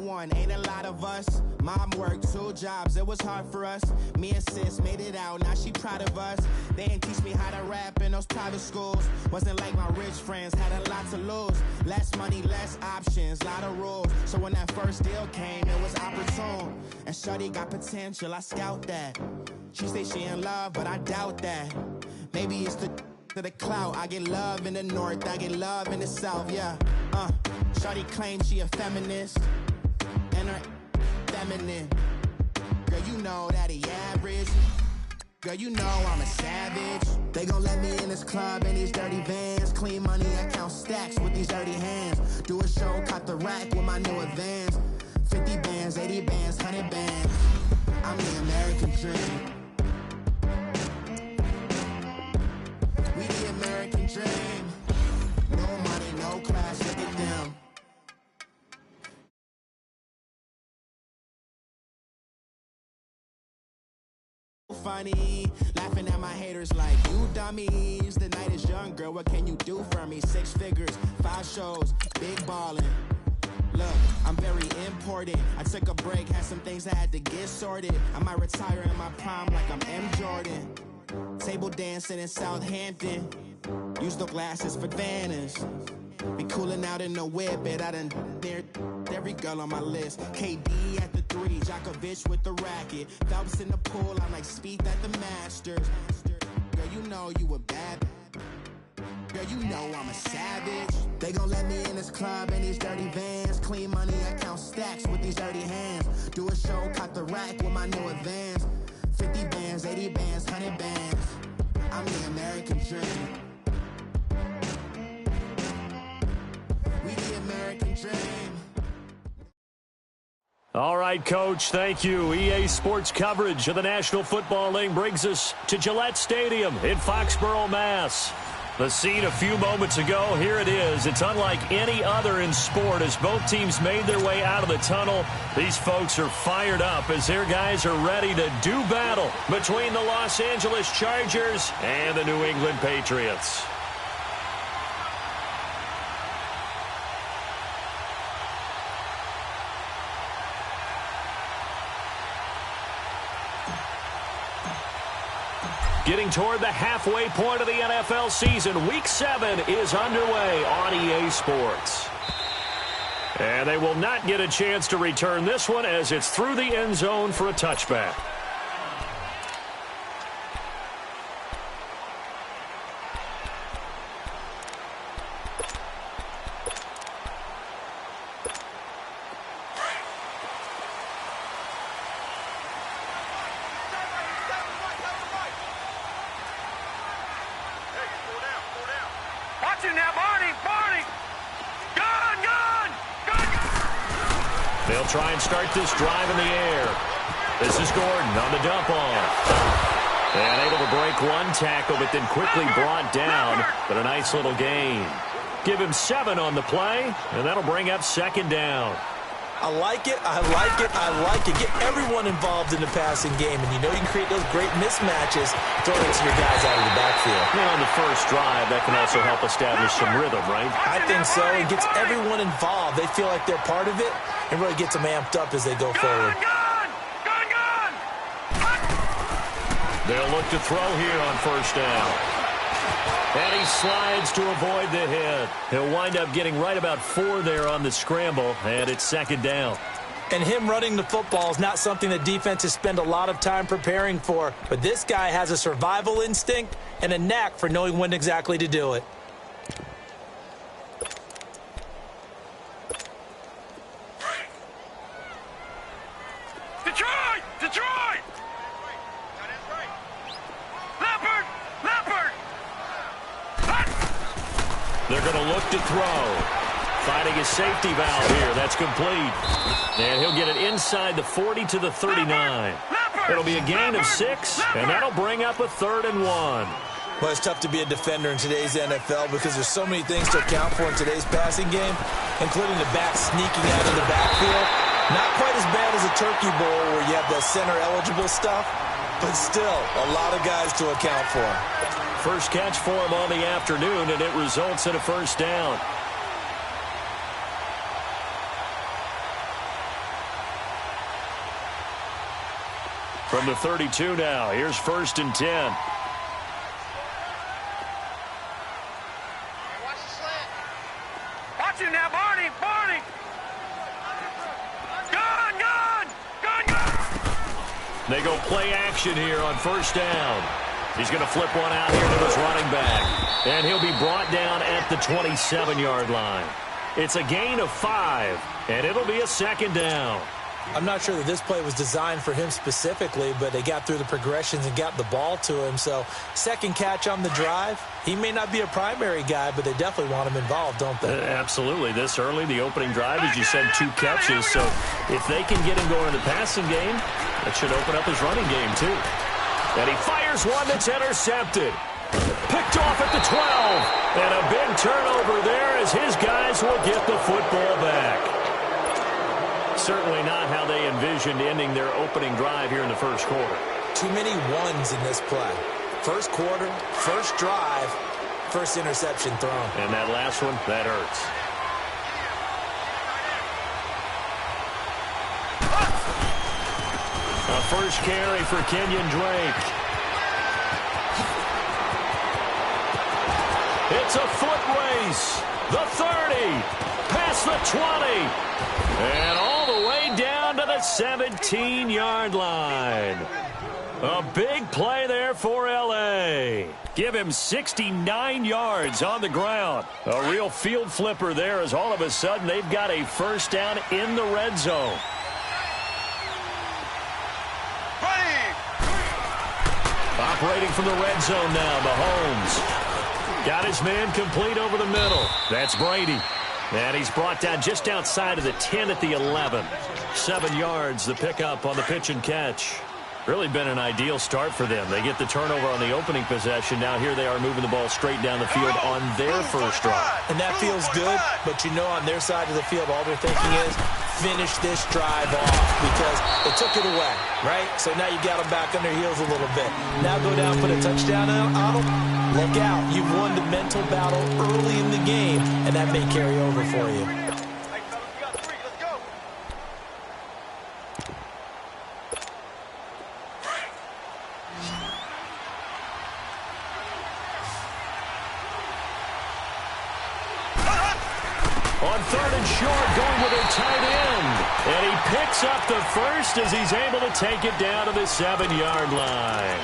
one, ain't a lot of us. Mom worked 2 jobs, it was hard for us. Me and sis made it out, now she proud of us. They didn't teach me how to rap in those private schools. Wasn't like my rich friends, had a lot to lose. Less money, less options, lot of rules. So when that first deal came, it was opportune. And shorty got potential, I scout that. She say she in love, but I doubt that. Maybe it's the clout. I get love in the north, I get love in the south, yeah. Shorty claims she a feminist, and her feminine. Girl, you know that he average. Girl, you know I'm a savage. They gon' let me in this club in these dirty vans. Clean money, I count stacks with these dirty hands. Do a show, caught the rack with my new advance. 50 bands, 80 bands, 100 bands. I'm the American dream. We the American dream. No money, no class, look at them. Funny, laughing at my haters like, you dummies. The night is young, girl, what can you do for me? 6 figures, 5 shows, big ballin'. Look, I'm very important. I took a break, had some things I had to get sorted. I might retire in my prime like I'm M. Jordan. Table dancing in Southampton. Use the glasses for Vannas. Be cooling out in the whip, but I done there every girl on my list. KD at the 3, Djokovic with the racket. Phelps in the pool, I'm like Speed at the Masters. Girl, you know you a bad. Girl, you know I'm a savage. They gon' let me in this club in these dirty vans. Clean money, I count stacks with these dirty hands. Do a show, caught the rack with my new advance. 50 bands, 80 bands, 100 bands. I'm the American dream. We the American dream. All right, Coach, thank you. EA Sports coverage of the National Football League brings us to Gillette Stadium in Foxborough, Mass. The scene a few moments ago, here it is. It's unlike any other in sport as both teams made their way out of the tunnel. These folks are fired up as their guys are ready to do battle between the Los Angeles Chargers and the New England Patriots. Getting toward the halfway point of the NFL season, Week 7 is underway on EA Sports. And they will not get a chance to return this one as it's through the end zone for a touchback. They'll try and start this drive in the air. This is Gordon on the dump off. And able to break one tackle, but then quickly brought down. But a nice little gain. Give him 7 on the play, and that'll bring up 2nd down. I like it, I like it, I like it. Get everyone involved in the passing game, and you know you can create those great mismatches throwing it to your guys out of the backfield. And on the first drive, that can also help establish some rhythm, right? I think so. It gets everyone involved. They feel like they're part of it, and really gets them amped up as they go forward. They'll look to throw here on first down. And he slides to avoid the hit. He'll wind up getting right about 4 there on the scramble, and it's 2nd down. And him running the football is not something that defenses spend a lot of time preparing for, but this guy has a survival instinct and a knack for knowing when exactly to do it. Detroit! Detroit! Leopard! Leopard! They're going to look to throw. Finding a safety valve here. That's complete. And he'll get it inside the 40 to the 39. It'll be a gain of 6, and that'll bring up a 3rd and 1. Well, it's tough to be a defender in today's NFL because there's so many things to account for in today's passing game, including the back sneaking out of the backfield. Not quite as bad as a turkey bowl where you have the center-eligible stuff, but still a lot of guys to account for. First catch for him on the afternoon, and it results in a 1st down. From the 32 now, here's 1st and 10. Watch him now, Barney! Barney! Gun! They go play action here on 1st down. He's going to flip one out here to his running back. And he'll be brought down at the 27-yard line. It's a gain of 5, and it'll be a 2nd down. I'm not sure that this play was designed for him specifically, but they got through the progressions and got the ball to him. So, second catch on the drive. He may not be a primary guy, but they definitely want him involved, don't they? Absolutely. This early, the opening drive, as you said, 2 catches. So, if they can get him going in the passing game, that should open up his running game, too. And he fires one that's intercepted. Picked off at the 12. And a big turnover there as his guys will get the football back. Certainly not how they envisioned ending their opening drive here in the first quarter. Too many ones in this play. First quarter, first drive, first interception thrown. And that last one, that hurts. A first carry for Kenyon Drake. It's a foot race. The 30, past the 20, and all the way down to the 17-yard line. A big play there for L.A. Give him 69 yards on the ground. A real field flipper there as all of a sudden they've got a first down in the red zone. Operating from the red zone now, Mahomes. Got his man complete over the middle. That's Brady. And he's brought down just outside of the 10 at the 11. 7 yards, the pickup on the pitch and catch. Really been an ideal start for them. They get the turnover on the opening possession. Now here they are moving the ball straight down the field on their first drive. And that feels good, but you know on their side of the field, all they're thinking is finish this drive off because they took it away, right? So now you got them back on their heels a little bit. Now go down, put a touchdown on them. Look out. You've won the mental battle early in the game, and that may carry over for you. On 3rd and short, going with a tight end. And he picks up the first as he's able to take it down to the 7-yard line.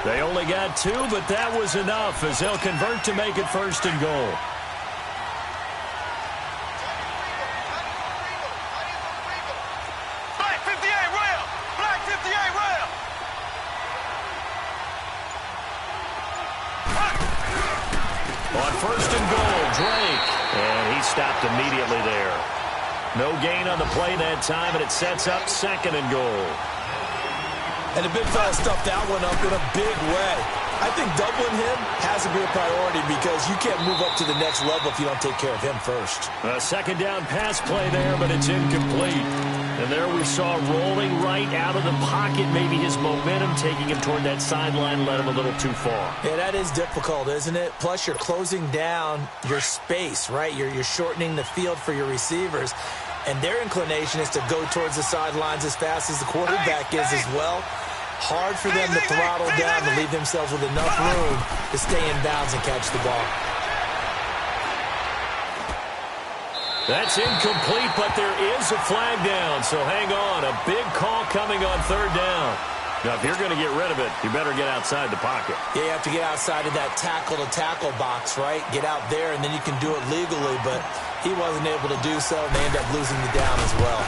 They only got 2, but that was enough as they'll convert to make it 1st and goal. Black 58 rail! Black 58 rail! On 1st and goal, Drake. And he stopped immediately there. No gain on the play that time, and it sets up 2nd and goal. And the big fella stuffed that one up in a big way. I think doubling him has to be a priority because you can't move up to the next level if you don't take care of him first. A 2nd down pass play there, but it's incomplete. And there we saw rolling right out of the pocket. Maybe his momentum taking him toward that sideline led him a little too far. Yeah, that is difficult, isn't it? Plus, you're closing down your space, right? You're shortening the field for your receivers. And their inclination is to go towards the sidelines as fast as the quarterback is as well. Hard for them to throttle down to leave themselves with enough room to stay in bounds and catch the ball. That's incomplete, but there is a flag down, so hang on. A big call coming on 3rd down. Now, if you're going to get rid of it, you better get outside the pocket. Yeah, you have to get outside of that tackle-to-tackle box, right? Get out there, and then you can do it legally, but he wasn't able to do so, and they end up losing the down as well.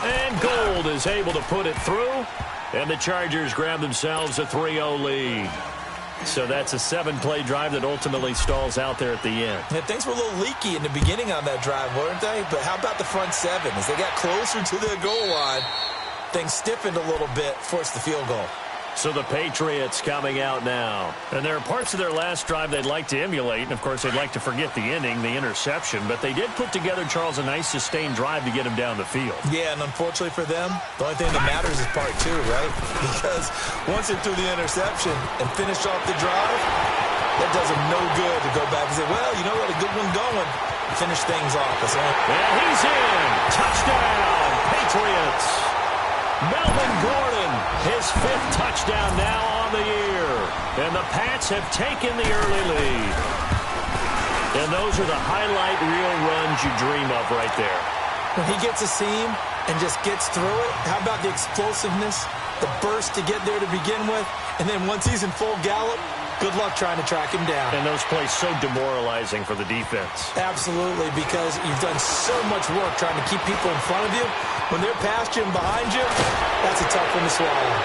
And Gold is able to put it through, and the Chargers grab themselves a 3-0 lead. So that's a 7-play drive that ultimately stalls out there at the end. Yeah, things were a little leaky in the beginning on that drive, weren't they? But how about the front 7? As they got closer to the goal line, things stiffened a little bit, forced the field goal. So the Patriots coming out now. And there are parts of their last drive they'd like to emulate. And, of course, they'd like to forget the inning, the interception. But they did put together, Charles, a nice sustained drive to get him down the field. Yeah, and unfortunately for them, the only thing that matters is part 2, right? Because once they threw the interception and finished off the drive, that does them no good to go back and say, well, you know what, a good one going. Finish things off. And he's in. Touchdown, Patriots. Melvin Gordon His 5th touchdown now on the year. And the Pats have taken the early lead. And those are the highlight reel runs you dream of right there. When he gets a seam and just gets through it, how about the explosiveness, the burst to get there to begin with, and then once he's in full gallop, good luck trying to track him down. And those plays so demoralizing for the defense. Absolutely, because you've done so much work trying to keep people in front of you. When they're past you and behind you, that's a tough one to swallow.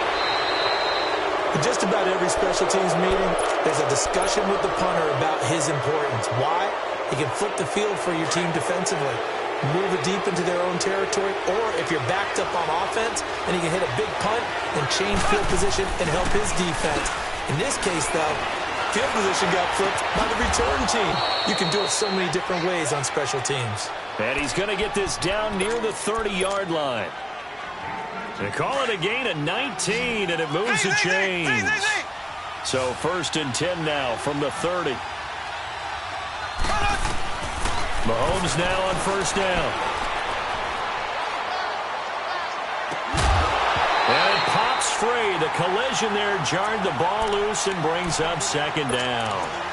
In just about every special teams meeting, there's a discussion with the punter about his importance. Why? He can flip the field for your team defensively, move it deep into their own territory, or if you're backed up on offense, then he can hit a big punt and change field position and help his defense. In this case, though, field position got flipped by the return team. You can do it so many different ways on special teams. And he's going to get this down near the 30-yard line. They call it a gain of 19, and it moves the chains. So 1st and 10 now from the 30. Mahomes now on 1st down. And it pops free. The collision there jarred the ball loose and brings up 2nd down.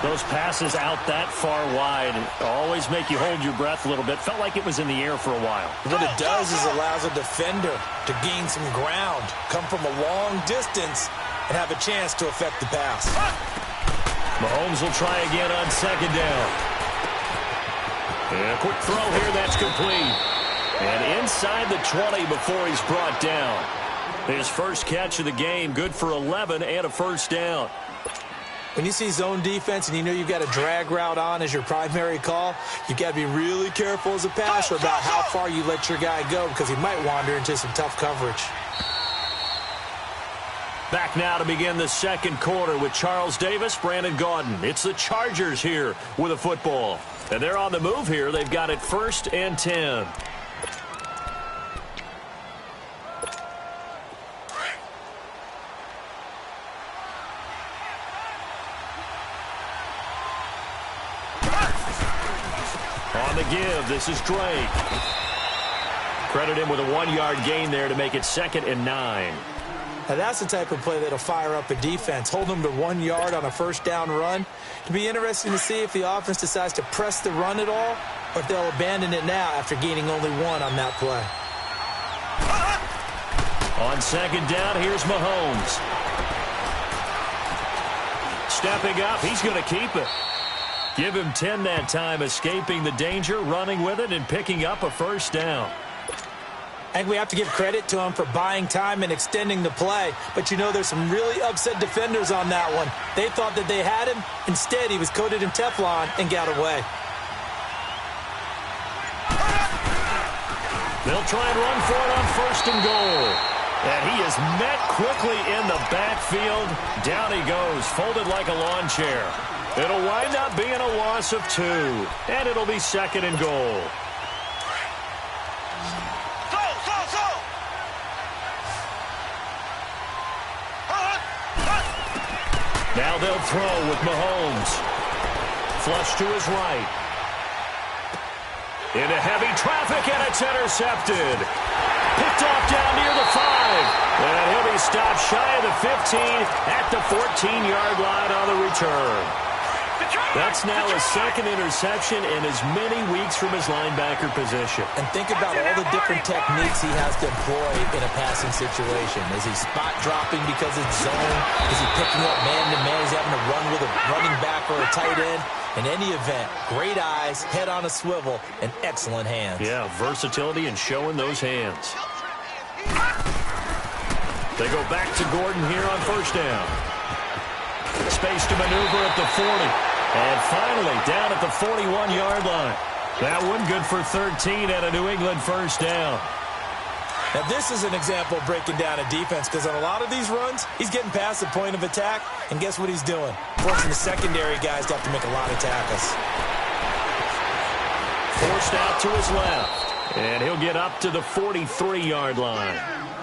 Those passes out that far wide always make you hold your breath a little bit. Felt like it was in the air for a while. What it does is allows a defender to gain some ground, come from a long distance, and have a chance to affect the pass. Mahomes will try again on 2nd down. And a quick throw here, that's complete. And inside the 20 before he's brought down. His first catch of the game, good for 11 and a 1st down. When you see zone defense and you know you've got a drag route on as your primary call, you've got to be really careful as a passer about how far you let your guy go because he might wander into some tough coverage. Back now to begin the 2nd quarter with Charles Davis, Brandon Gaudin. It's the Chargers here with a football. And they're on the move here. They've got it 1st and 10. On the give, this is Drake. Credit him with a 1-yard gain there to make it 2nd and 9. Now that's the type of play that'll fire up a defense. Hold them to 1 yard on a 1st down run. It'll be interesting to see if the offense decides to press the run at all or if they'll abandon it now after gaining only 1 on that play. On 2nd down, here's Mahomes. Stepping up, he's going to keep it. Give him 10 that time, escaping the danger, running with it, and picking up a 1st down. I think we have to give credit to him for buying time and extending the play. But, you know, there's some really upset defenders on that one. They thought that they had him. Instead, he was coated in Teflon and got away. They'll try and run for it on 1st and goal. And he is met quickly in the backfield. Down he goes, folded like a lawn chair. It'll wind up being a loss of 2. And it'll be 2nd and goal. Now they'll throw with Mahomes. Flush to his right. Into heavy traffic, and it's intercepted. Picked off down near the 5. And he'll be stopped shy of the 15 at the 14-yard line on the return. That's now his 2nd interception in as many weeks from his linebacker position. And think about all the different techniques he has to employ in a passing situation. Is he spot dropping because it's zone? Is he picking up man-to-man? Is he having to run with a running back or a tight end? In any event, great eyes, head on a swivel, and excellent hands. Yeah, versatility and showing those hands. They go back to Gordon here on 1st down. Space to maneuver at the 40. And finally, down at the 41-yard line. That one good for 13 and a New England 1st down. Now, this is an example of breaking down a defense because on a lot of these runs, he's getting past the point of attack, and guess what he's doing? Forcing the secondary guys to have to make a lot of tackles. Forced out to his left, and he'll get up to the 43-yard line.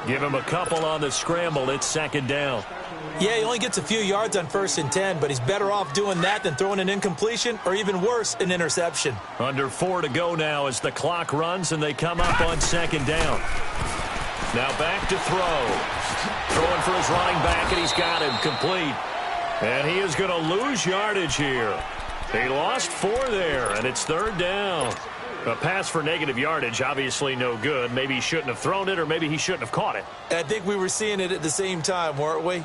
Give him a couple on the scramble. It's 2nd down. Yeah, he only gets a few yards on 1st and 10, but he's better off doing that than throwing an incompletion or even worse, an interception. Under 4 to go now as the clock runs and they come up on 2nd down. Now back to throw. Throwing for his running back, and he's got him complete. And he is going to lose yardage here. He lost 4 there, and it's 3rd down. A pass for negative yardage, obviously no good. Maybe he shouldn't have thrown it, or maybe he shouldn't have caught it. I think we were seeing it at the same time, weren't we?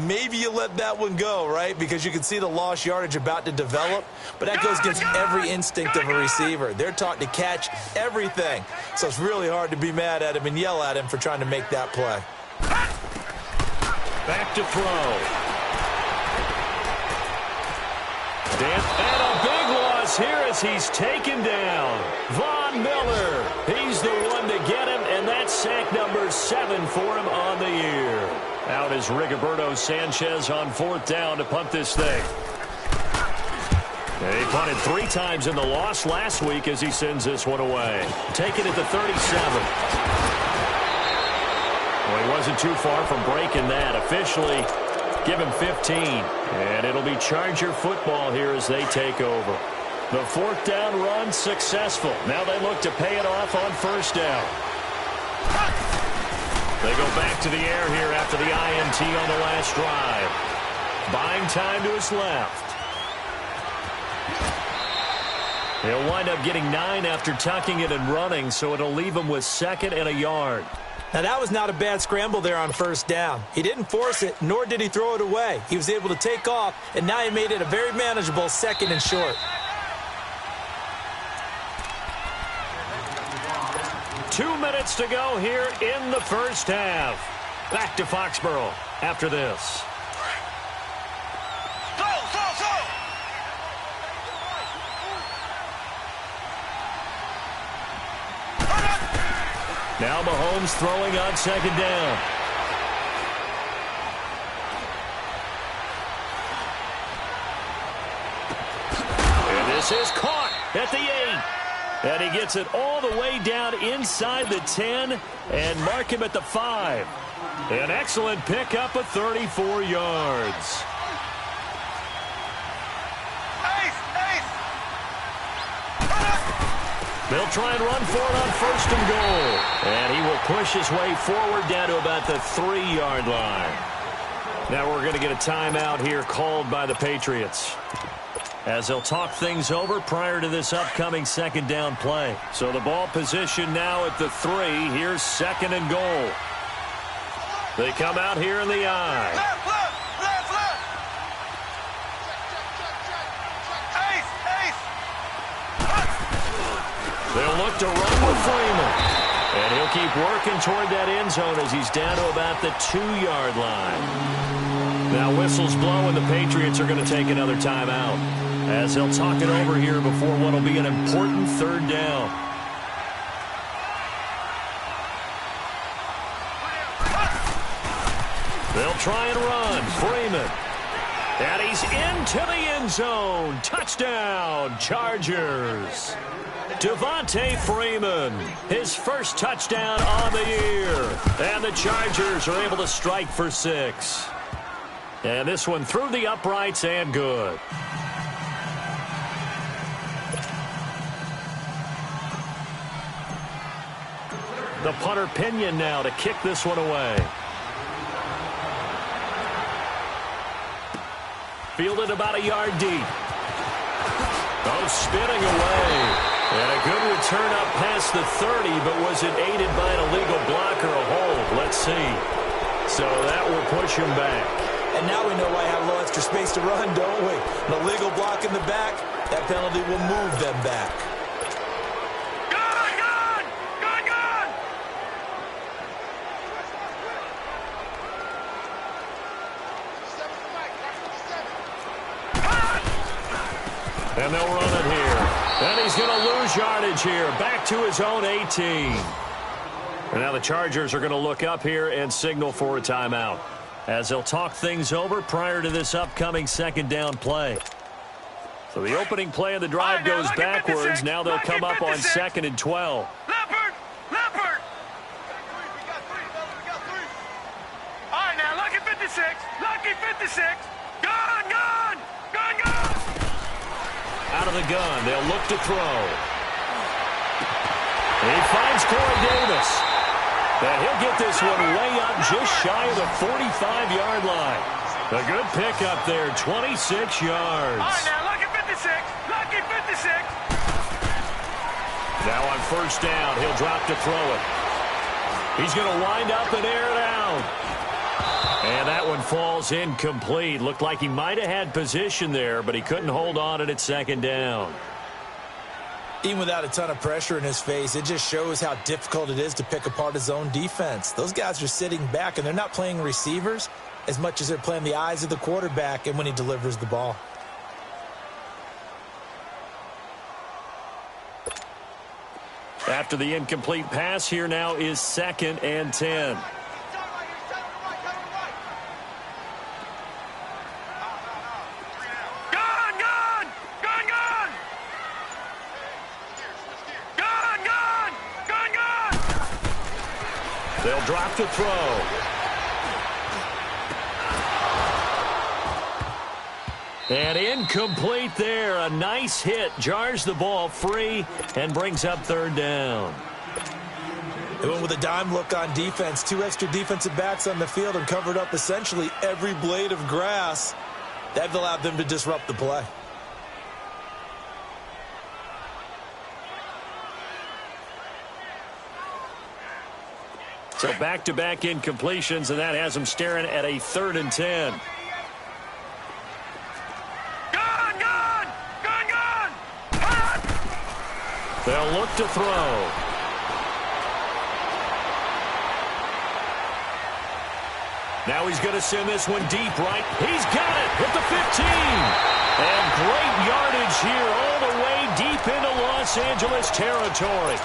Maybe you let that one go, right? Because you can see the lost yardage about to develop. But that goes against every instinct of a receiver. They're taught to catch everything. So it's really hard to be mad at him and yell at him for trying to make that play. Back to throw. And a big loss here as he's taken down. Von Miller, he's the one to get him, and that's sack number 7 for him on the year. Out is Rigoberto Sanchez on 4th down to punt this thing. And he punted 3 times in the loss last week as he sends this one away. Taking it to 37. Well, he wasn't too far from breaking that. Officially, give him 15. And it'll be Charger football here as they take over. The 4th down run successful. Now they look to pay it off on 1st down. They go back to the air here after the INT on the last drive. Buying time to his left. He'll wind up getting 9 after tucking it and running, so it'll leave him with 2nd and a yard. Now, that was not a bad scramble there on 1st down. He didn't force it, nor did he throw it away. He was able to take off, and now he made it a very manageable 2nd and short. 2 minutes to go here in the 1st half. Back to Foxborough after this. Now Mahomes throwing on 2nd down. And this is caught at the 8. And he gets it all the way down inside the 10 and mark him at the 5. An excellent pickup of 34 yards. They'll try and run for it on 1st and goal. And he will push his way forward down to about the 3-yard line. Now we're going to get a timeout here called by the Patriots, as they'll talk things over prior to this upcoming 2nd down play. So the ball position now at the 3. Here's 2nd and goal. They come out here in the I. Left, left, left, left. They'll look to run with Freeman. And he'll keep working toward that end zone as he's down to about the 2-yard line. Now whistles blow and the Patriots are going to take another timeout, as they'll talk it over here before what will be an important 3rd down. They'll try and run. Freeman. And he's into the end zone. Touchdown, Chargers. Devontae Freeman, his first touchdown on the year. And the Chargers are able to strike for 6. And this one through the uprights and good. The punter Pinion now to kick this one away. Fielded about a yard deep. Oh, spinning away. And a good return up past the 30, but was it aided by an illegal block or a hold? Let's see. So that will push him back. And now we know why I have a little extra space to run, don't we? An illegal block in the back, that penalty will move them back. And they'll run it here. And he's going to lose yardage here. Back to his own 18. And now the Chargers are going to look up here and signal for a timeout, as they'll talk things over prior to this upcoming 2nd down play. So the opening play of the drive goes backwards. Now they'll come up on 2nd and 12. Leopard! Leopard! All right, now, lucky 56. Lucky 56. Gone, gone! Gone, gone! Out of the gun, they'll look to throw. He finds Corey Davis. And he'll get this one way up just shy of the 45-yard line. A good pickup there, 26 yards. All right, now, lucky 56. Lucky 56. Now on first down, he'll drop to throw it. He's going to wind up and air it out. And that one falls incomplete. Looked like he might have had position there, but he couldn't hold on at second down. Even without a ton of pressure in his face, it just shows how difficult it is to pick apart his own defense. Those guys are sitting back, and they're not playing receivers as much as they're playing the eyes of the quarterback and when he delivers the ball. After the incomplete pass, here now is 2nd and 10. They'll drop to throw. And incomplete there. A nice hit. Jars the ball free and brings up 3rd down. They went with a dime look on defense. 2 extra defensive backs on the field and covered up essentially every blade of grass. That allowed them to disrupt the play. So back-to-back incompletions, and that has them staring at a 3rd and 10. Gun! They'll look to throw. Now he's going to send this one deep right. He's got it at the 15. And great yardage here all the way deep into Los Angeles territory.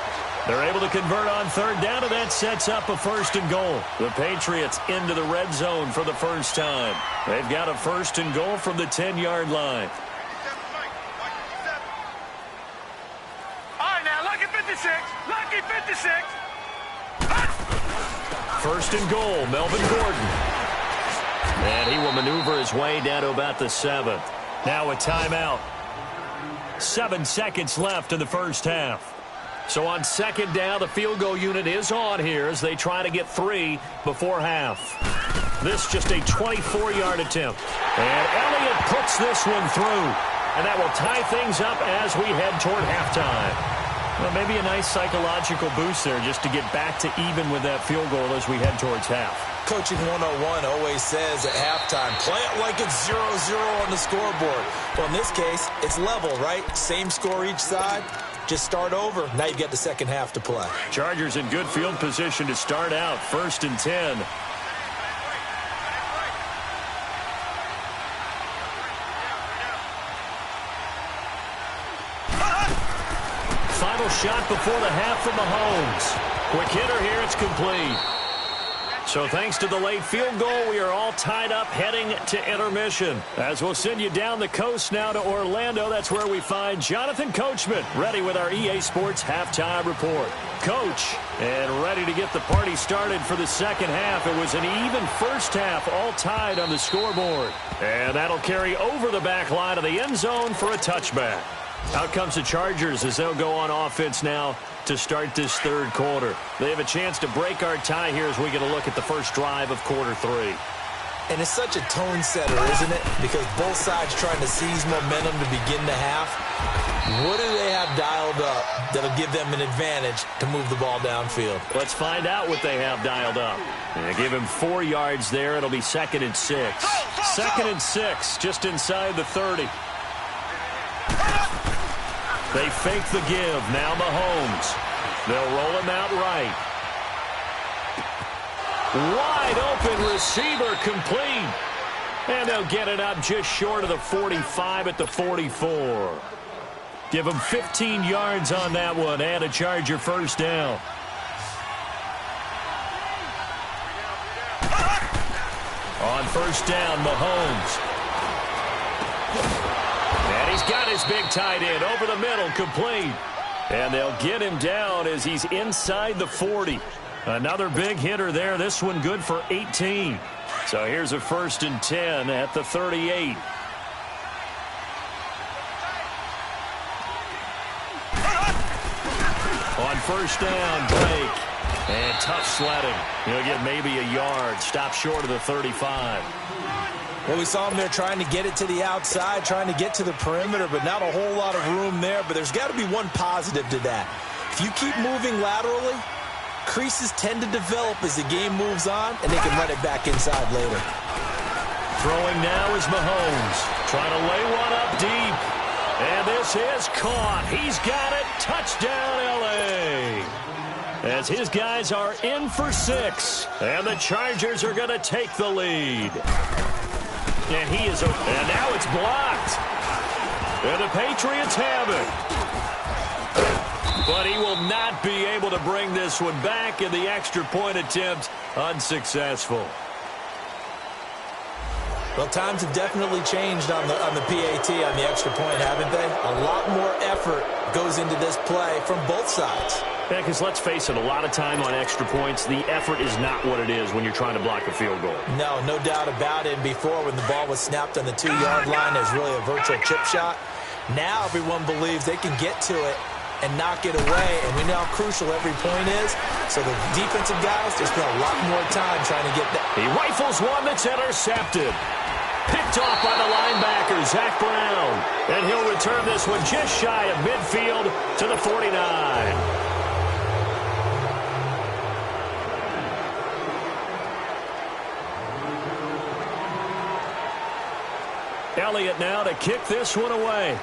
They're able to convert on 3rd down, and that sets up a 1st and goal. The Patriots into the red zone for the first time. They've got a 1st and goal from the 10-yard line. All right, now, lucky 56. Lucky 56. 1st and goal, Melvin Gordon. And he will maneuver his way down to about the 7th. Now a timeout. 7 seconds left in the first half. So on 2nd down, the field goal unit is on here as they try to get 3 before half. This just a 24-yard attempt. And Elliott puts this one through. And that will tie things up as we head toward halftime. Well, maybe a nice psychological boost there just to get back to even with that field goal as we head towards half. Coaching 101 always says at halftime, play it like it's 0-0 on the scoreboard. Well, in this case, it's level, right? Same score each side. Just start over. Now you get the second half to play. Chargers in good field position to start out. 1st and 10. Final shot before the half from Mahomes. Quick hitter here. It's complete. So thanks to the late field goal, we are all tied up heading to intermission. As we'll send you down the coast now to Orlando, that's where we find Jonathan Coachman ready with our EA Sports halftime report. Coach, and ready to get the party started for the second half. It was an even first half, all tied on the scoreboard. And that'll carry over the back line of the end zone for a touchback. Out comes the Chargers as they'll go on offense now to start this third quarter. They have a chance to break our tie here as we get a look at the first drive of quarter 3. And it's such a tone setter, isn't it? Because both sides trying to seize momentum to begin the half. What do they have dialed up that'll give them an advantage to move the ball downfield? Let's find out what they have dialed up. They give him 4 yards there. It'll be 2nd and 6. 2nd and 6, just inside the 30. They fake the give. Now Mahomes. They'll roll him out right. Wide open receiver complete. And they'll get it up just short of the 45 at the 44. Give him 15 yards on that one and a Charger first down. On first down, Mahomes. And he's got his big tight end over the middle, complete. And they'll get him down as he's inside the 40. Another big hitter there. This one good for 18. So here's a 1st and 10 at the 38. On first down, Blake. And tough sledding. He'll get maybe a yard. Stop short of the 35. Well, we saw him there trying to get it to the outside, trying to get to the perimeter, but not a whole lot of room there. But there's got to be one positive to that. If you keep moving laterally, creases tend to develop as the game moves on, and they can run it back inside later. Throwing now is Mahomes. Trying to lay one up deep. And this is caught. He's got it. Touchdown, L.A. As his guys are in for 6. And the Chargers are going to take the lead. And he is, and now it's blocked. And the Patriots have it. But he will not be able to bring this one back, in the extra point attempt unsuccessful. Well, times have definitely changed on the PAT, on the extra point, haven't they? A lot more effort goes into this play from both sides. Yeah, because let's face it, a lot of time on extra points, the effort is not what it is when you're trying to block a field goal. No doubt about it. And before, when the ball was snapped on the 2-yard line, there's really a virtual chip shot. Now everyone believes they can get to it and knock it away, and we know how crucial every point is. So the defensive guys, they spend a lot more time trying to get that. He rifles one that's intercepted. Picked off by the linebacker, Zach Brown. And he'll return this one just shy of midfield to the 49. Elliott now to kick this one away.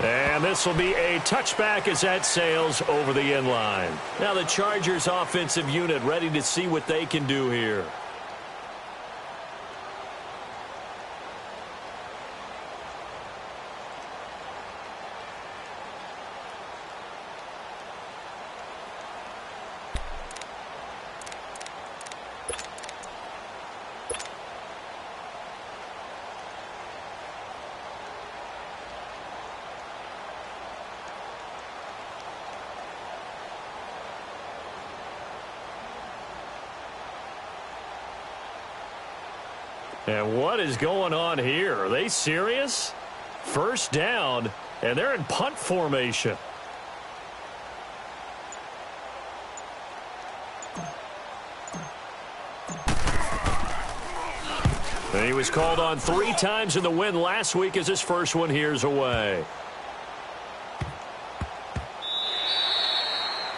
And this will be a touchback as that sails over the end line. Now the Chargers offensive unit ready to see what they can do here. And what is going on here? Are they serious? First down, and they're in punt formation. And he was called on 3 times in the win last week, as his first one here's away.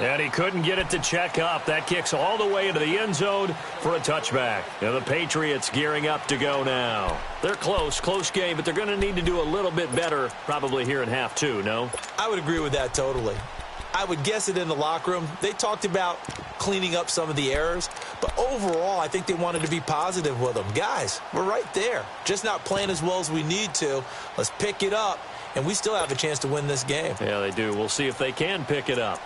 And he couldn't get it to check up. That kicks all the way into the end zone for a touchback. And the Patriots gearing up to go now. They're close game, but they're going to need to do a little bit better probably here in half 2, no? I would agree with that totally. I would guess it in the locker room. They talked about cleaning up some of the errors, but overall I think they wanted to be positive with them. Guys, we're right there. Just not playing as well as we need to. Let's pick it up, and we still have a chance to win this game. Yeah, they do. We'll see if they can pick it up.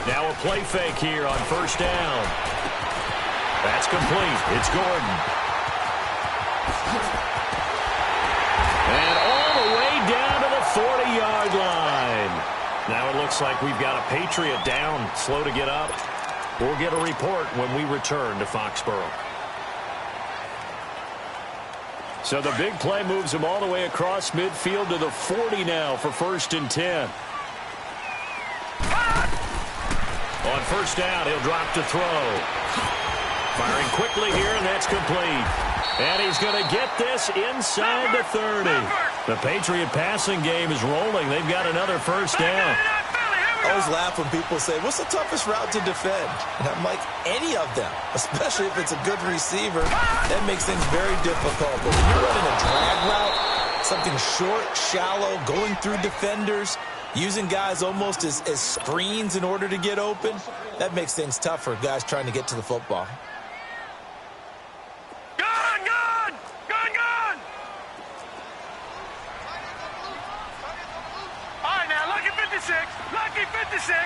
Now a play fake here on first down. That's complete. It's Gordon. And all the way down to the 40-yard line. Now it looks like we've got a Patriot down, slow to get up. We'll get a report when we return to Foxborough. So the big play moves him all the way across midfield to the 40 now for 1st and 10. On first down, he'll drop to throw. Firing quickly here, and that's complete. And he's going to get this inside the 30. The Patriot passing game is rolling. They've got another first down. I always laugh when people say, what's the toughest route to defend? And I'm like, any of them, especially if it's a good receiver. That makes things very difficult. But when you're running a drag route, something short, shallow, going through defenders, using guys almost as screens in order to get open, that makes things tough for guys trying to get to the football. All right, now, lucky 56. Lucky 56.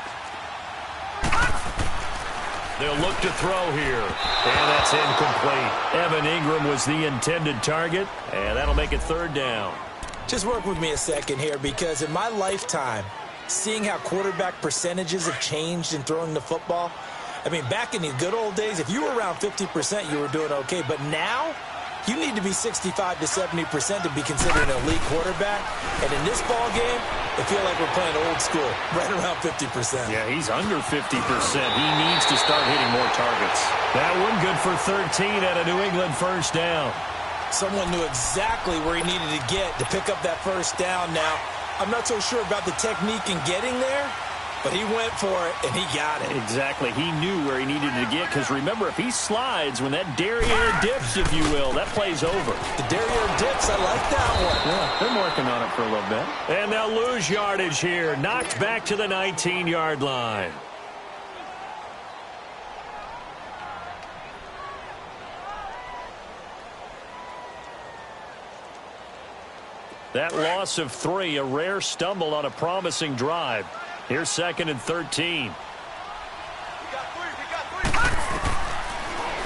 They'll look to throw here. And that's incomplete. Evan Ingram was the intended target, and that'll make it 3rd down. Just work with me a second here, because in my lifetime, seeing how quarterback percentages have changed in throwing the football, I mean, back in the good old days, if you were around 50%, you were doing okay. But now, you need to be 65 to 70% to be considered an elite quarterback. And in this ball game, I feel like we're playing old school, right around 50%. Yeah, he's under 50%. He needs to start hitting more targets. That one good for 13 at a New England first down. Someone knew exactly where he needed to get to pick up that first down. Now, I'm not so sure about the technique in getting there, but he went for it, and he got it. Exactly. He knew where he needed to get, because remember, if he slides, when that derriere dips, if you will, that play's over. The derriere dips, I like that one. Yeah, they're working on it for a little bit. And they'll lose yardage here. Knocked back to the 19-yard line. That loss of 3, a rare stumble on a promising drive. Here's 2nd and 13.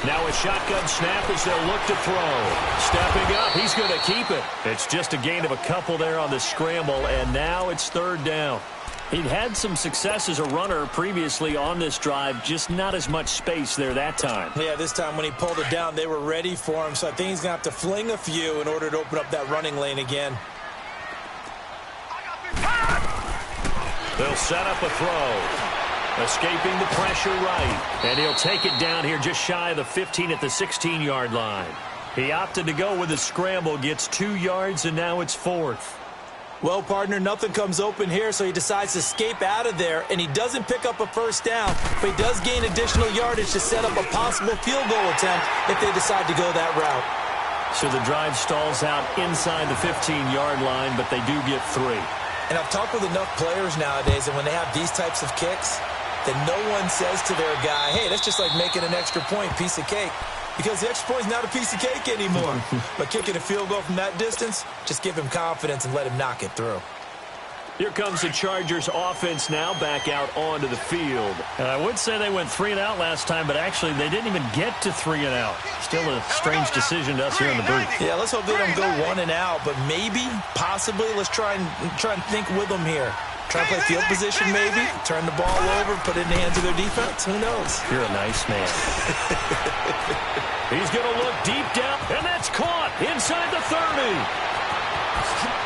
Now a shotgun snap as they'll look to throw. Stepping up, he's going to keep it. It's just a gain of a couple there on the scramble, and now it's 3rd down. He'd had some success as a runner previously on this drive, just not as much space there that time. Yeah, this time when he pulled it down, they were ready for him, so I think he's going to have to fling a few in order to open up that running lane again. They'll set up a throw. Escaping the pressure right. And he'll take it down here just shy of the 15 at the 16-yard line. He opted to go with a scramble, gets 2 yards, and now it's 4th. Well, partner, nothing comes open here, so he decides to escape out of there, and he doesn't pick up a first down, but he does gain additional yardage to set up a possible field goal attempt if they decide to go that route. So the drive stalls out inside the 15-yard line, but they do get 3. And I've talked with enough players nowadays, and when they have these types of kicks, that no one says to their guy, hey, that's just like making an extra point, piece of cake. Because the extra point is not a piece of cake anymore. But kicking a field goal from that distance, just give him confidence and let him knock it through. Here comes the Chargers offense now back out onto the field. And I would say they went 3 and out last time, but actually they didn't even get to 3 and out. Still a strange decision to us here in the booth. Yeah, let's hope they don't go 1 and out, but maybe, possibly, let's try and think with them here. Try and play field position maybe, turn the ball over, put it in the hands of their defense. Who knows? You're a nice man. He's going to look deep down, and that's caught inside the 30.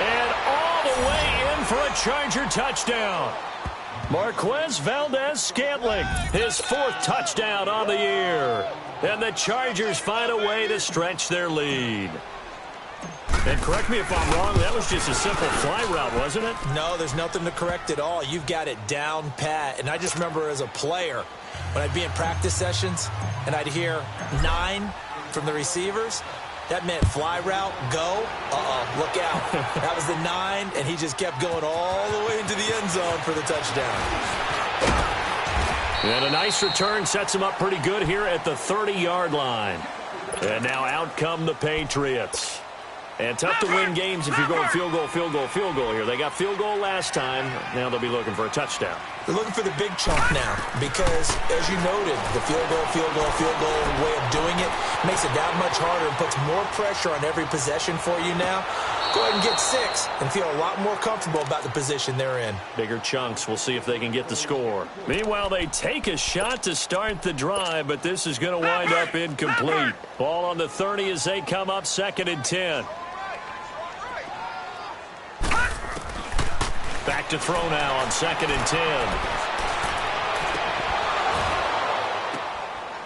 And all the way in for a Charger touchdown. Marquez Valdez-Scantling, his 4th touchdown on the year. And the Chargers find a way to stretch their lead. And correct me if I'm wrong, that was just a simple fly route, wasn't it? No, there's nothing to correct at all. You've got it down pat. And I just remember as a player, when I'd be in practice sessions and I'd hear 9 from the receivers, that meant fly route, go, look out. That was the 9, and he just kept going all the way into the end zone for the touchdown. And a nice return sets him up pretty good here at the 30-yard line. And now out come the Patriots. And tough to win games if you're going field goal, field goal, field goal here. They got field goal last time. Now they'll be looking for a touchdown. They're looking for the big chunk now because, as you noted, the field goal way of doing it makes it that much harder and puts more pressure on every possession for you now. Go ahead and get 6 and feel a lot more comfortable about the position they're in. Bigger chunks. We'll see if they can get the score. Meanwhile, they take a shot to start the drive, but this is going to wind up incomplete. Ball on the 30 as they come up 2nd and 10. Back to throw now on 2nd and 10.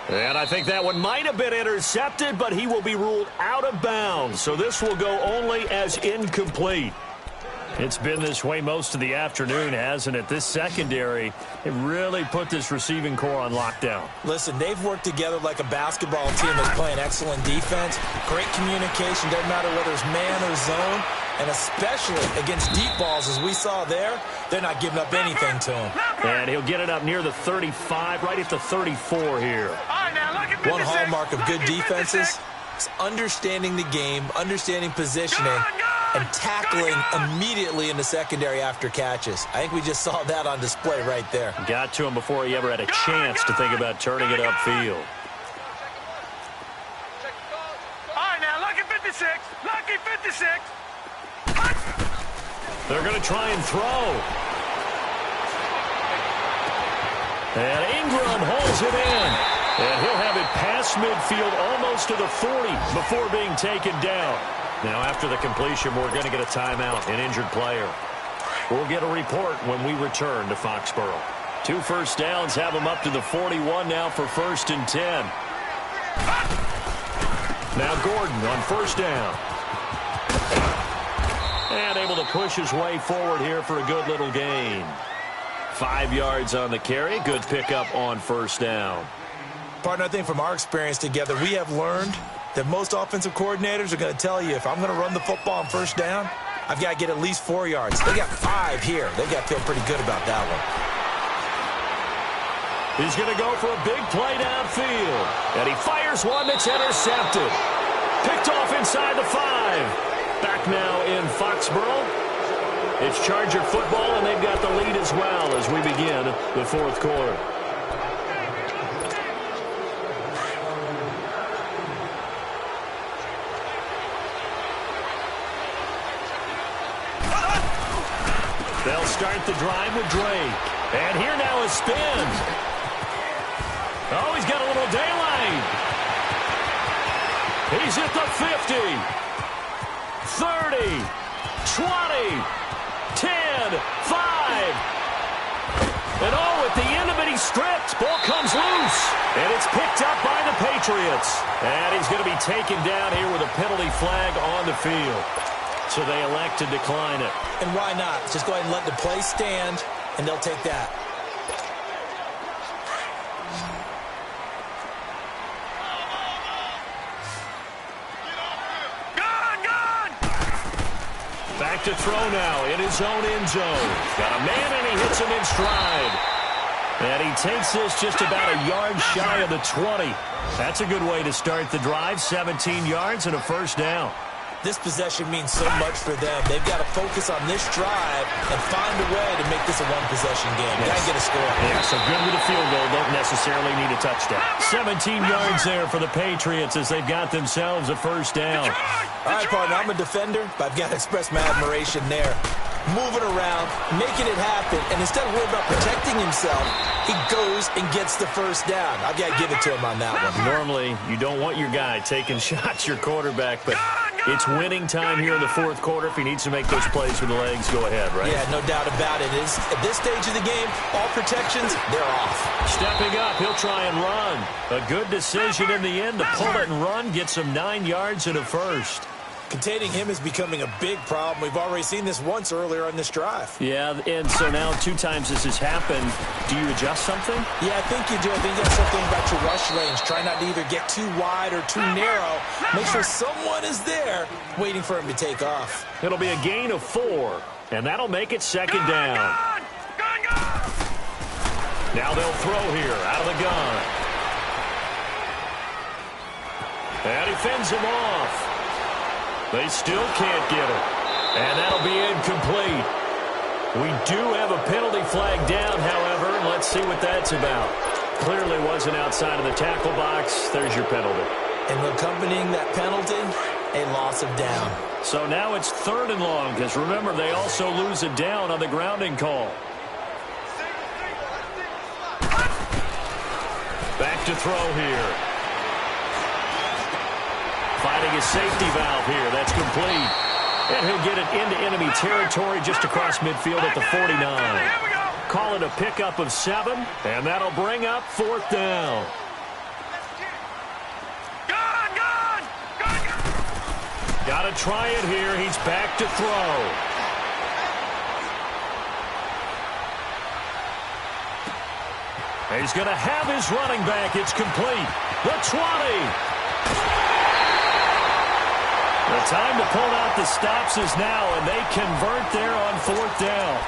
And I think that one might have been intercepted, but he will be ruled out of bounds. So this will go only as incomplete. It's been this way most of the afternoon, hasn't it? This secondary, it really put this receiving core on lockdown. Listen, they've worked together like a basketball team that's playing excellent defense. Great communication, doesn't matter whether it's man or zone. And especially against deep balls, as we saw there, they're not giving up anything to him. And he'll get it up near the 35, right at the 34 here. One hallmark of good defenses is understanding the game, understanding positioning, and tackling immediately in the secondary after catches. I think we just saw that on display right there. Got to him before he ever had a chance to think about turning it upfield. All right, now, lucky 56. Lucky 56. They're going to try and throw. And Ingram hauls it in. And he'll have it past midfield almost to the 40 before being taken down. Now, after the completion, we're going to get a timeout, an injured player. We'll get a report when we return to Foxborough. 2 first downs have them up to the 41 now for 1st and 10. Now Gordon on 1st down. And able to push his way forward here for a good little gain. 5 yards on the carry. Good pickup on 1st down. Partner, I think from our experience together, we have learned that most offensive coordinators are going to tell you, if I'm going to run the football on 1st down, I've got to get at least 4 yards. They got 5 here. They got to feel pretty good about that one. He's going to go for a big play downfield. And he fires one that's intercepted. Picked off inside the 5. Back now in Foxborough. It's Charger football, and they've got the lead as well as we begin the 4th quarter. They'll start the drive with Drake. And here now is spin. Oh, he's got a little daylight. He's at the 50. 30. 20. 10. 5. And oh, at the end of it, he's stripped. Ball comes loose. And it's picked up by the Patriots. And he's going to be taken down here with a penalty flag on the field. So they elect to decline it. And why not? Just go ahead and let the play stand, and they'll take that. Back to throw now in his own end zone. Got a man, and he hits him in stride. And he takes this just about a yard shy of the 20. That's a good way to start the drive. 17 yards and a 1st down. This possession means so much for them. They've got to focus on this drive and find a way to make this a one-possession game. Yes. Got to get a score. Yeah, so good with a field goal. Don't necessarily need a touchdown. 17 yards there for the Patriots as they've got themselves a 1st down. All right, partner, I'm a defender, but I've got to express my admiration there. Moving around, making it happen, and instead of worrying about protecting himself, he goes and gets the 1st down. I've got to give it to him on that one. Normally, you don't want your guy taking shots, your quarterback, but it's winning time here in the 4th quarter. If he needs to make those plays with the legs, go ahead, right? Yeah, no doubt about it. At this stage of the game, all protections, they're off. Stepping up, he'll try and run. A good decision in the end to pull it and run, gets him 9 yards and a 1st. Containing him is becoming a big problem. We've already seen this once earlier on this drive. Yeah, and so now 2 times this has happened. Do you adjust something? Yeah, I think you do. I think you have something about your rush range. Try not to either get too wide or too narrow. Make sure someone is there waiting for him to take off. It'll be a gain of 4, and that'll make it 2nd down. Now they'll throw here out of the gun. And he fends him off. They still can't get it. And that'll be incomplete. We do have a penalty flag down, however. Let's see what that's about. Clearly wasn't outside of the tackle box. There's your penalty. And accompanying that penalty, a loss of down. So now it's 3rd and long, because remember, they also lose a down on the grounding call. Back to throw here. Fighting a safety valve here. That's complete. And he'll get it into enemy territory just across midfield at the 49. Call it a pickup of 7, and that'll bring up 4th down. Got to try it here. He's back to throw. He's going to have his running back. It's complete. The 20. The time to pull out the stops is now, and they convert there on 4th down.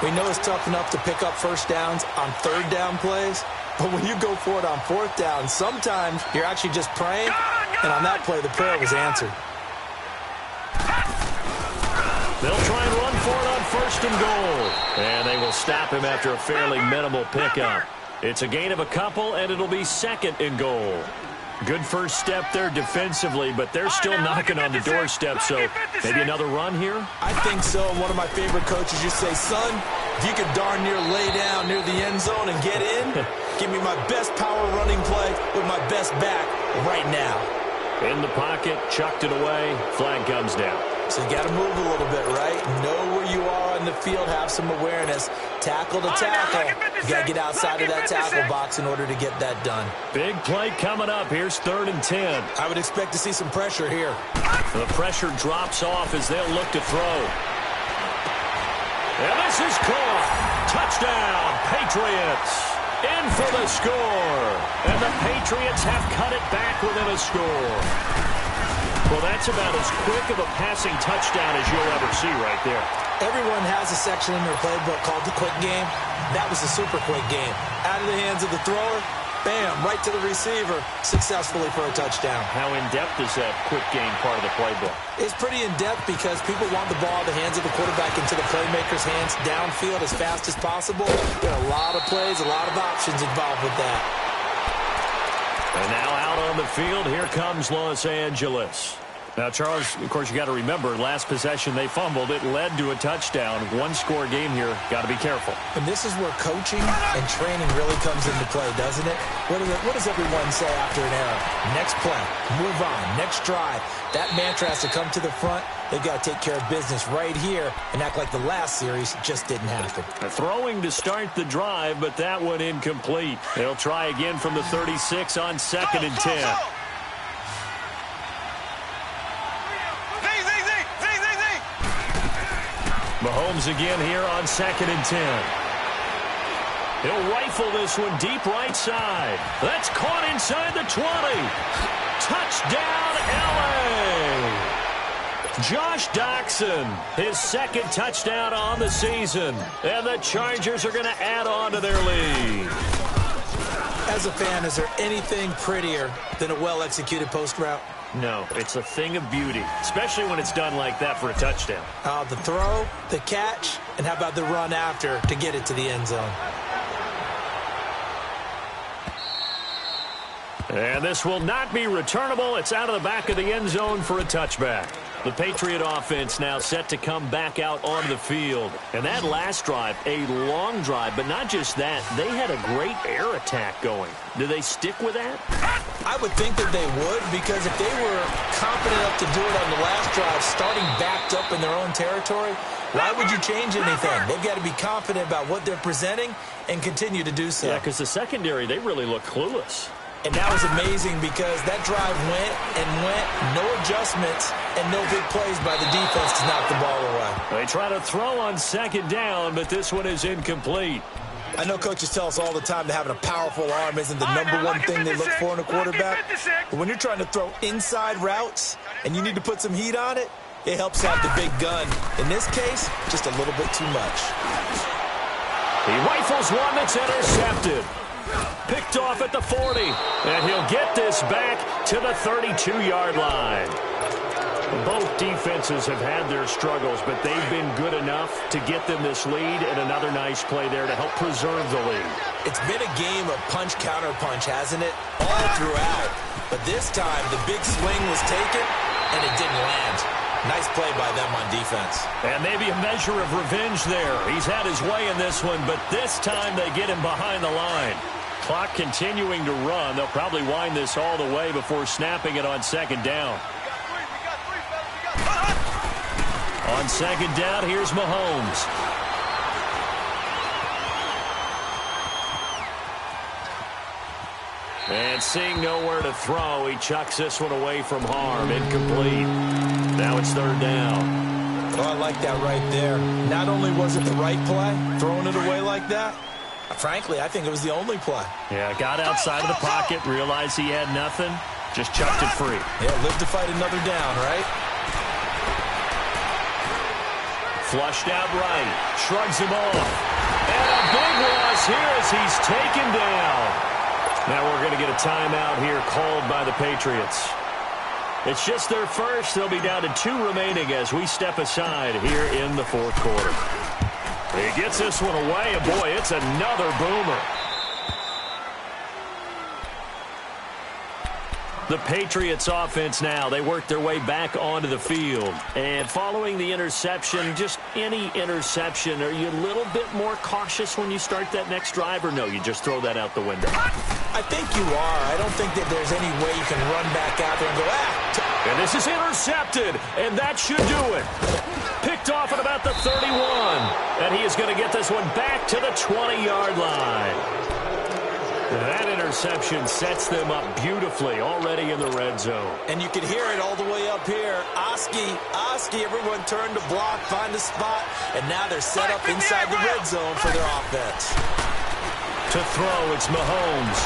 We know it's tough enough to pick up 1st downs on 3rd down plays, but when you go for it on 4th down, sometimes you're actually just praying, and on that play, the prayer was answered. They'll try and run for it on 1st and goal, and they will stop him after a fairly minimal pickup. It's a gain of a couple, and it'll be 2nd and goal. Good first step there defensively, but they're still knocking on the doorstep, so maybe another run here? I think so. One of my favorite coaches just say, son, if you could darn near lay down near the end zone and get in, give me my best power running play with my best back right now. In the pocket, chucked it away, flag comes down. So you got to move a little bit, right? Know where you are on the field, have some awareness. Tackle to tackle. You got to get outside of that tackle box in order to get that done. Big play coming up. Here's 3rd and 10. I would expect to see some pressure here. The pressure drops off as they'll look to throw. And this is caught. Touchdown, Patriots. In for the score. And the Patriots have cut it back within a score. Well, that's about as quick of a passing touchdown as you'll ever see right there. Everyone has a section in their playbook called the quick game. That was a super quick game. Out of the hands of the thrower, bam, right to the receiver, successfully for a touchdown. How in-depth is that quick game part of the playbook? It's pretty in-depth because people want the ball in the hands of the quarterback into the playmaker's hands downfield as fast as possible. There are a lot of plays, a lot of options involved with that. And now out on the field, here comes Los Angeles. Now, Charles, of course, you got to remember, last possession they fumbled. It led to a touchdown. One-score game here. Got to be careful. And this is where coaching and training really comes into play, doesn't it? What does everyone say after an error? Next play, move on, next drive. That mantra has to come to the front. They've got to take care of business right here and act like the last series just didn't happen. Throwing to start the drive, but that one incomplete. They'll try again from the 36 on 2nd and 10. Mahomes again here on 2nd and 10. He'll rifle this one deep right side. That's caught inside the 20. Touchdown, L.A. Josh Doxson, his 2nd touchdown on the season. And the Chargers are going to add on to their lead. As a fan, is there anything prettier than a well-executed post route? No, it's a thing of beauty, especially when it's done like that for a touchdown. The throw, the catch, and how about the run after to get it to the end zone? And this will not be returnable. It's out of the back of the end zone for a touchback. The Patriot offense now set to come back out onto the field. And that last drive, a long drive, but not just that. They had a great air attack going. Do they stick with that? I would think that they would, because if they were confident enough to do it on the last drive, starting backed up in their own territory, why would you change anything? They've got to be confident about what they're presenting and continue to do so. Yeah, because the secondary, they really look clueless. And that was amazing because that drive went and went, no adjustments, and no big plays by the defense to knock the ball away. They try to throw on 2nd down, but this one is incomplete. I know coaches tell us all the time that having a powerful arm isn't the number one thing they look for in a quarterback. But when you're trying to throw inside routes and you need to put some heat on it, it helps out the big gun. In this case, just a little bit too much. He rifles one that's intercepted. Picked off at the 40. And he'll get this back to the 32-yard line. Both defenses have had their struggles, but they've been good enough to get them this lead, and another nice play there to help preserve the lead. It's been a game of punch-counter-punch, hasn't it? All throughout. But this time, the big swing was taken, and it didn't land. Nice play by them on defense. And maybe a measure of revenge there. He's had his way in this one, but this time they get him behind the line. Clock continuing to run. They'll probably wind this all the way before snapping it on 2nd down. On 2nd down, here's Mahomes. And seeing nowhere to throw, he chucks this one away from harm. Incomplete. Now it's 3rd down. Oh, I like that right there. Not only was it the right play, throwing it away like that, frankly, I think it was the only play. Yeah, got outside of the pocket, realized he had nothing, just chucked it free. Yeah, live to fight another down, right? Flushed out right, shrugs him off. And a big loss here as he's taken down. Now we're going to get a timeout here called by the Patriots. It's just their first. They'll be down to 2 remaining as we step aside here in the 4th quarter. He gets this one away, and boy, it's another boomer. The Patriots offense now, they work their way back onto the field. And following the interception, just any interception, are you a little bit more cautious when you start that next drive, or no, you just throw that out the window? I think you are. I don't think that there's any way you can run back out there and go, And this is intercepted, and that should do it. Picked off at about the 31, and he is going to get this one back to the 20-yard line. That interception sets them up beautifully already in the red zone. And you can hear it all the way up here. Oski, everyone turned to block, find a spot, and now they're set up inside the red zone for their offense. To throw, it's Mahomes.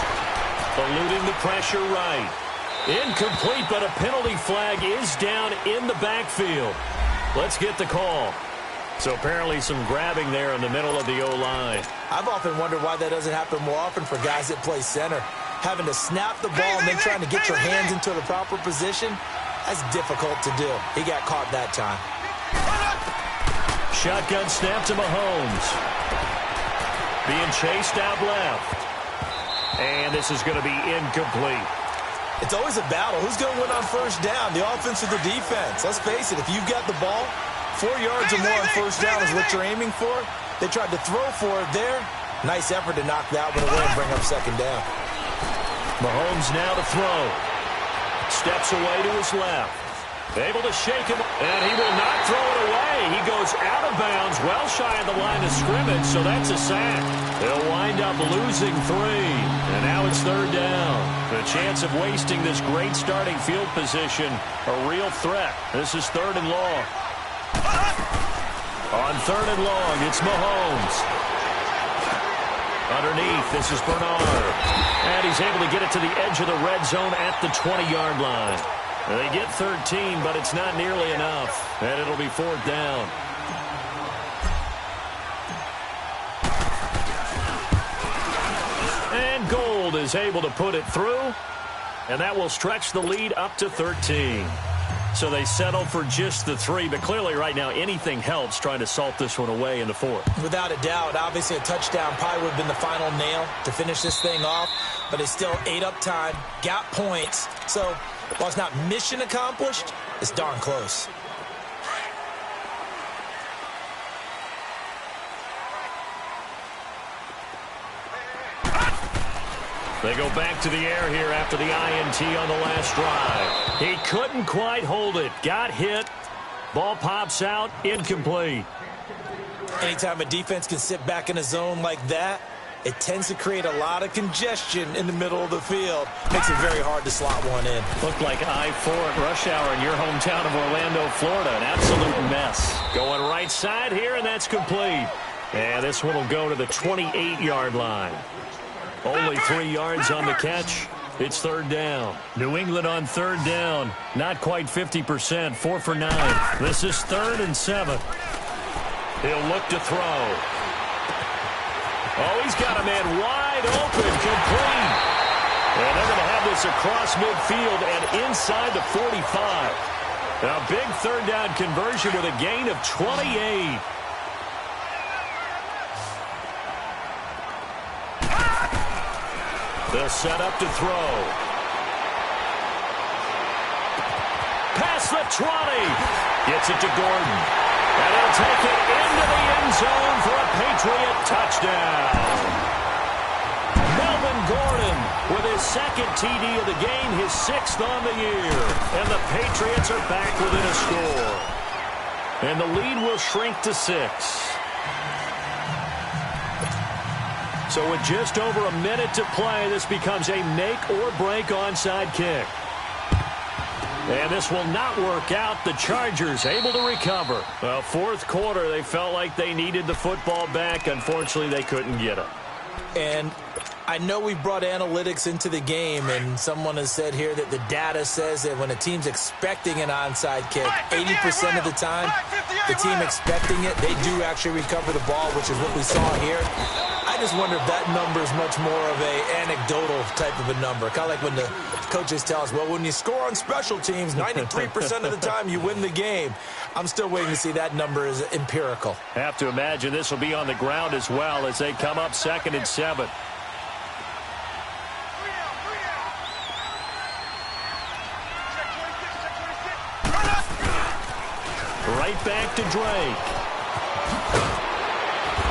Eluding the pressure right. Incomplete, but a penalty flag is down in the backfield. Let's get the call. So apparently some grabbing there in the middle of the O-line. I've often wondered why that doesn't happen more often for guys that play center. Having to snap the ball and then trying to get your hands into the proper position, that's difficult to do. He got caught that time. Shotgun snap to Mahomes. Being chased out left. And this is going to be incomplete. It's always a battle. Who's going to win on first down, the offense or the defense? Let's face it, if you've got the ball, 4 yards or more on first down is what you're aiming for. They tried to throw for it there. Nice effort to knock that one away and bring up second down. Mahomes now to throw. Steps away to his left. Able to shake him, and he will not throw it away. He goes out of bounds, well shy of the line of scrimmage, so that's a sack. They'll wind up losing 3, and now it's third down. The chance of wasting this great starting field position, a real threat. This is third and long. On third and long, it's Mahomes. Underneath, this is Bernard. And he's able to get it to the edge of the red zone at the 20-yard line. They get 13, but it's not nearly enough. And it'll be fourth down. And Gold is able to put it through. And that will stretch the lead up to 13. So they settle for just the 3, but clearly right now anything helps trying to salt this one away in the fourth. Without a doubt, obviously a touchdown probably would have been the final nail to finish this thing off, but it's still ate up time, got points. So while it's not mission accomplished, it's darn close. They go back to the air here after the INT on the last drive. He couldn't quite hold it. Got hit. Ball pops out. Incomplete. Anytime a defense can sit back in a zone like that, it tends to create a lot of congestion in the middle of the field. Makes it very hard to slot one in. Looked like I-4 at rush hour in your hometown of Orlando, Florida. An absolute mess. Going right side here, and that's complete. And this one will go to the 28-yard line. Only 3 yards on the catch. It's third down. New England on third down. Not quite 50%. 4 for 9. This is 3rd and 7. He'll look to throw. Oh, he's got a man wide open. Complete. And they're going to have this across midfield and inside the 45. A big third down conversion with a gain of 28. They'll set up to throw. Past the 20. Gets it to Gordon. And he'll take it into the end zone for a Patriot touchdown. Melvin Gordon with his second TD of the game, his 6th on the year. And the Patriots are back within a score. And the lead will shrink to 6. So with just over a minute to play, this becomes a make-or-break onside kick. And this will not work out. The Chargers able to recover. Well, fourth quarter, they felt like they needed the football back. Unfortunately, they couldn't get it. And I know we brought analytics into the game, and someone has said here that the data says that when a team's expecting an onside kick, 80% of the time, the team expecting it, they do actually recover the ball, which is what we saw here. I just wonder if that number is much more of a anecdotal type of a number. Kind of like when the coaches tell us, well, when you score on special teams, 93% of the time you win the game. I'm still waiting to see that number is empirical. Have to imagine this will be on the ground as well as they come up 2nd and 7. back to Drake.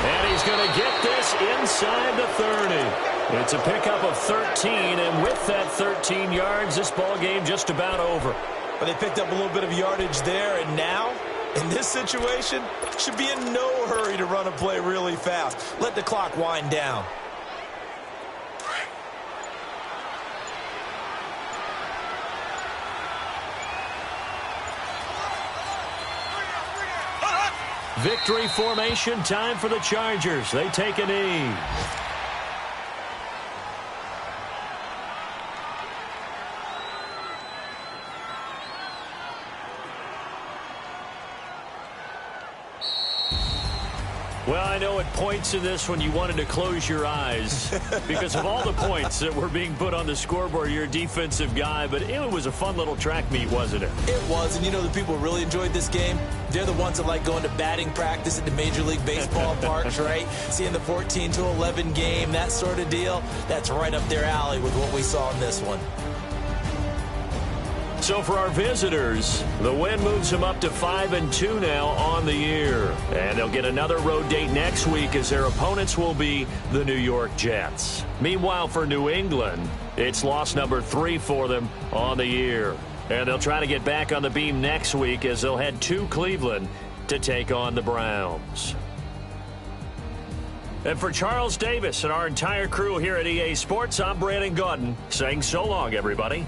And he's going to get this inside the 30. It's a pickup of 13, and with that 13 yards, this ball game just about over. But they picked up a little bit of yardage there, and now, in this situation, should be in no hurry to run a play really fast. Let the clock wind down. Victory formation, time for the Chargers. They take a knee. Well, I know at points in this when you wanted to close your eyes because of all the points that were being put on the scoreboard. You're a defensive guy, but it was a fun little track meet, wasn't it? It was, and you know the people who really enjoyed this game? They're the ones that like going to batting practice at the Major League Baseball parks, right? Seeing the 14-11 game, that sort of deal. That's right up their alley with what we saw in this one. So for our visitors, the win moves them up to 5-2 now on the year. And they'll get another road date next week as their opponents will be the New York Jets. Meanwhile, for New England, it's loss number 3 for them on the year. And they'll try to get back on the beam next week as they'll head to Cleveland to take on the Browns. And for Charles Davis and our entire crew here at EA Sports, I'm Brandon Gaudin saying so long, everybody.